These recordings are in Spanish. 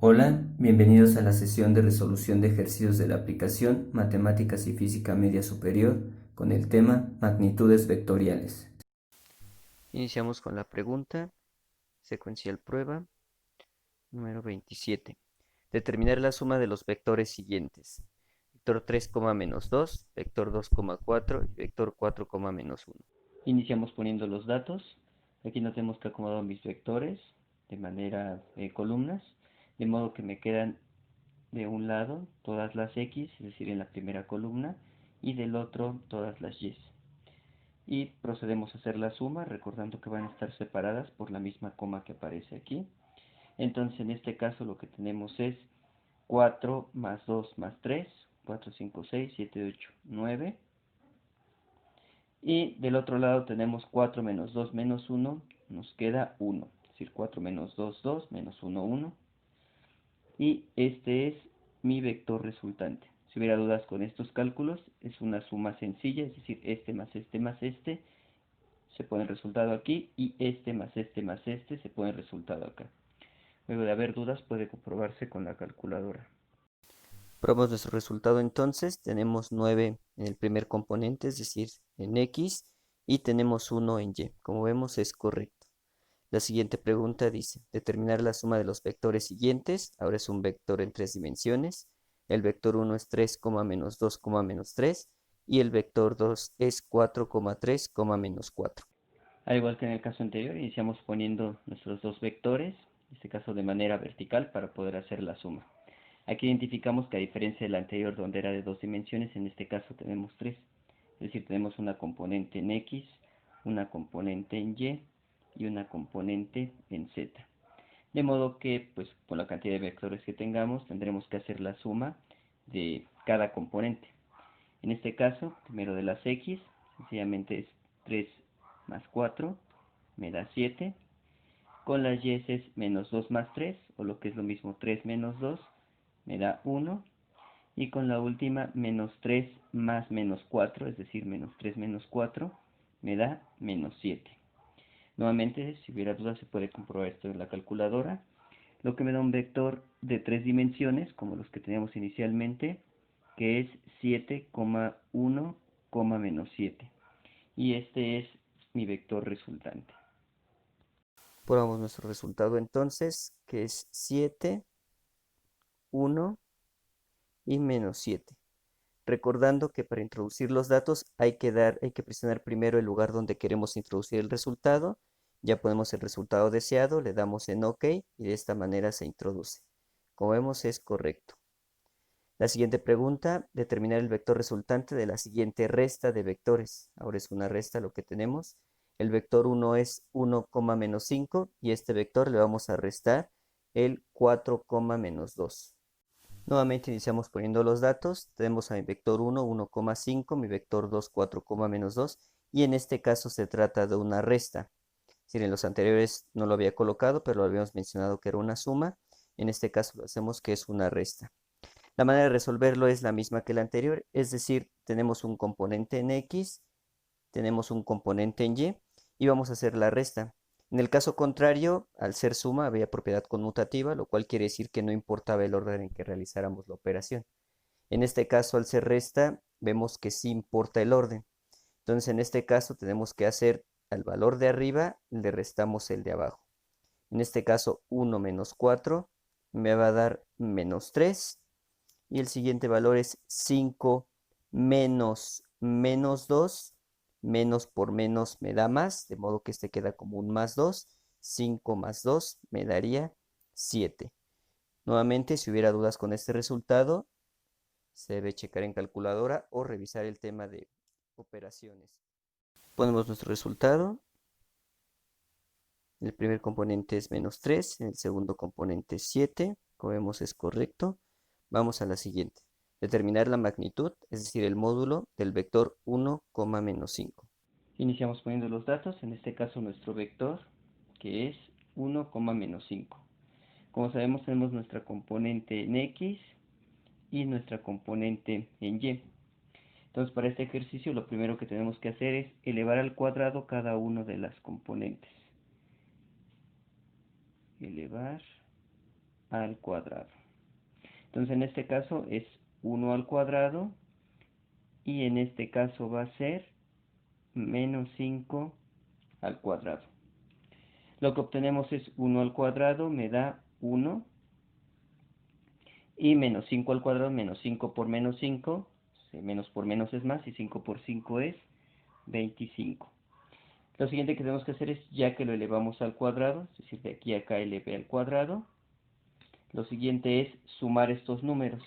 Hola, bienvenidos a la sesión de resolución de ejercicios de la aplicación Matemáticas y Física Media Superior con el tema Magnitudes vectoriales. Iniciamos con la pregunta secuencial prueba número 27. Determinar la suma de los vectores siguientes. Vector 3, menos 2, vector 2, 4 y vector 4, menos 1. Iniciamos poniendo los datos. Aquí no tenemos que acomodar mis vectores de manera columnas, de modo que me quedan de un lado todas las X, es decir, en la primera columna, y del otro todas las Y. Y procedemos a hacer la suma, recordando que van a estar separadas por la misma coma que aparece aquí. Entonces, en este caso lo que tenemos es 4 más 2 más 3, 4, 5, 6, 7, 8, 9. Y del otro lado tenemos 4 menos 2 menos 1, nos queda 1. Es decir, 4 menos 2, 2, menos 1, 1. Y este es mi vector resultante. Si hubiera dudas con estos cálculos, es una suma sencilla, es decir, este más este más este se pone el resultado aquí, y este más este se pone el resultado acá. Luego de haber dudas puede comprobarse con la calculadora. Probamos nuestro resultado entonces. Tenemos 9 en el primer componente, es decir, en X, y tenemos 1 en Y. Como vemos es correcto. La siguiente pregunta dice, determinar la suma de los vectores siguientes. Ahora es un vector en 3 dimensiones. El vector 1 es 3, menos 2, menos 3, y el vector 2 es 4, 3, menos 4. Al igual que en el caso anterior, iniciamos poniendo nuestros dos vectores, en este caso de manera vertical, para poder hacer la suma. Aquí identificamos que a diferencia del anterior donde era de 2 dimensiones, en este caso tenemos 3. Es decir, tenemos una componente en X, una componente en y una componente en Z. De modo que, pues, con la cantidad de vectores que tengamos, tendremos que hacer la suma de cada componente. En este caso, primero de las X, sencillamente es 3 más 4, me da 7. Con las Y es menos 2 más 3, o lo que es lo mismo 3 menos 2, me da 1. Y con la última, menos 3 más menos 4, es decir, menos 3 menos 4, me da menos 7. Nuevamente, si hubiera dudas, se puede comprobar esto en la calculadora, lo que me da un vector de 3 dimensiones, como los que teníamos inicialmente, que es 7,1, menos 7. Y este es mi vector resultante. Probamos nuestro resultado entonces, que es 7, 1 y menos 7. Recordando que para introducir los datos hay que presionar primero el lugar donde queremos introducir el resultado. Ya ponemos el resultado deseado, le damos en OK y de esta manera se introduce. Como vemos es correcto. La siguiente pregunta, determinar el vector resultante de la siguiente resta de vectores. Ahora es una resta lo que tenemos. El vector 1 es 1, menos 5 y este vector le vamos a restar el 4, menos 2. Nuevamente iniciamos poniendo los datos. Tenemos a mi vector 1, 1,5, mi vector 2, 4, menos 2. Y en este caso se trata de una resta. Si en los anteriores no lo había colocado, pero lo habíamos mencionado que era una suma. En este caso lo hacemos que es una resta. La manera de resolverlo es la misma que la anterior. Es decir, tenemos un componente en X, tenemos un componente en y vamos a hacer la resta. En el caso contrario, al ser suma, había propiedad conmutativa, lo cual quiere decir que no importaba el orden en que realizáramos la operación. En este caso, al ser resta, vemos que sí importa el orden. Entonces, en este caso, tenemos que hacer al valor de arriba, le restamos el de abajo. En este caso, 1 menos 4 me va a dar menos 3. Y el siguiente valor es 5 menos menos 2. Menos por menos me da más, de modo que este queda como un más 2. 5 más 2 me daría 7. Nuevamente, si hubiera dudas con este resultado, se debe checar en calculadora o revisar el tema de operaciones. Ponemos nuestro resultado. El primer componente es menos 3, el segundo componente es 7. Como vemos es correcto. Vamos a la siguiente. Determinar la magnitud, es decir, el módulo del vector 1, menos 5. Iniciamos poniendo los datos, en este caso nuestro vector, que es 1, menos 5. Como sabemos, tenemos nuestra componente en X y nuestra componente en Y. Entonces, para este ejercicio, lo primero que tenemos que hacer es elevar al cuadrado cada una de las componentes. Elevar al cuadrado. Entonces en este caso es 1 al cuadrado y en este caso va a ser menos 5 al cuadrado. Lo que obtenemos es 1 al cuadrado me da 1 y menos 5 al cuadrado, menos 5 por menos 5, menos por menos es más, y 5 por 5 es 25. Lo siguiente que tenemos que hacer es, ya que lo elevamos al cuadrado, es decir, de aquí a acá elevé al cuadrado, lo siguiente es sumar estos números.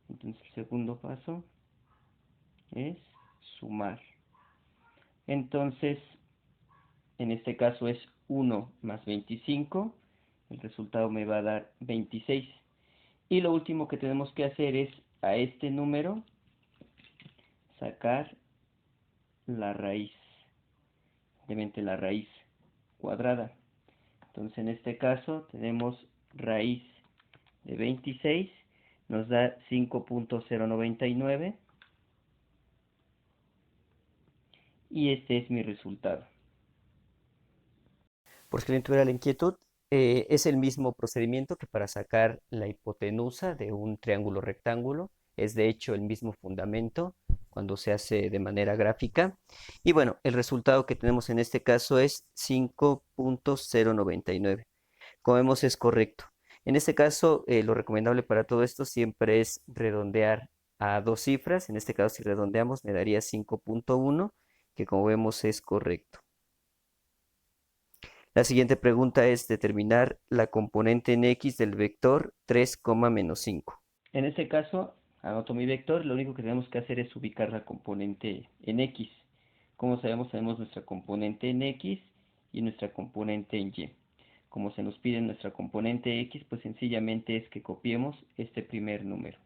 Entonces el segundo paso es sumar. Entonces, en este caso es 1 más 25, el resultado me va a dar 26. Y lo último que tenemos que hacer es a este número sacar la raíz, obviamente la raíz cuadrada. Entonces en este caso tenemos raíz de 26, nos da 5.099 y este es mi resultado. Por si alguien tuviera la inquietud, es el mismo procedimiento que para sacar la hipotenusa de un triángulo rectángulo. Es de hecho el mismo fundamento cuando se hace de manera gráfica. Y bueno, el resultado que tenemos en este caso es 5.099. Como vemos es correcto. En este caso, lo recomendable para todo esto siempre es redondear a dos cifras. En este caso, si redondeamos, me daría 5.1, que como vemos es correcto. La siguiente pregunta es determinar la componente en X del vector 3, menos 5. En este caso, anoto mi vector, lo único que tenemos que hacer es ubicar la componente en X. Como sabemos, tenemos nuestra componente en X y nuestra componente en Y. Como se nos pide nuestra componente X, pues sencillamente es que copiemos este primer número.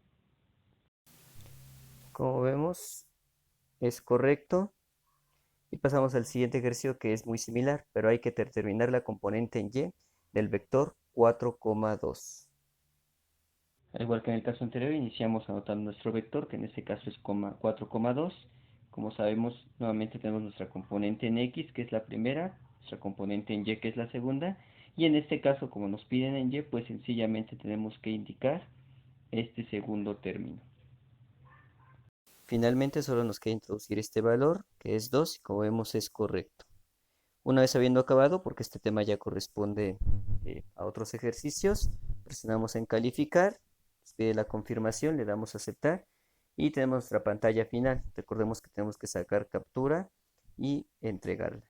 Como vemos, es correcto. Y pasamos al siguiente ejercicio que es muy similar, pero hay que determinar la componente en Y del vector 4,2. Al igual que en el caso anterior, iniciamos anotando nuestro vector, que en este caso es 4,2. Como sabemos, nuevamente tenemos nuestra componente en X, que es la primera, nuestra componente en Y, que es la segunda, y en este caso, como nos piden en Y, pues sencillamente tenemos que indicar este segundo término. Finalmente solo nos queda introducir este valor, que es 2, y como vemos es correcto. Una vez habiendo acabado, porque este tema ya corresponde a otros ejercicios, presionamos en calificar, nos pide la confirmación, le damos a aceptar y tenemos nuestra pantalla final. Recordemos que tenemos que sacar captura y entregarla.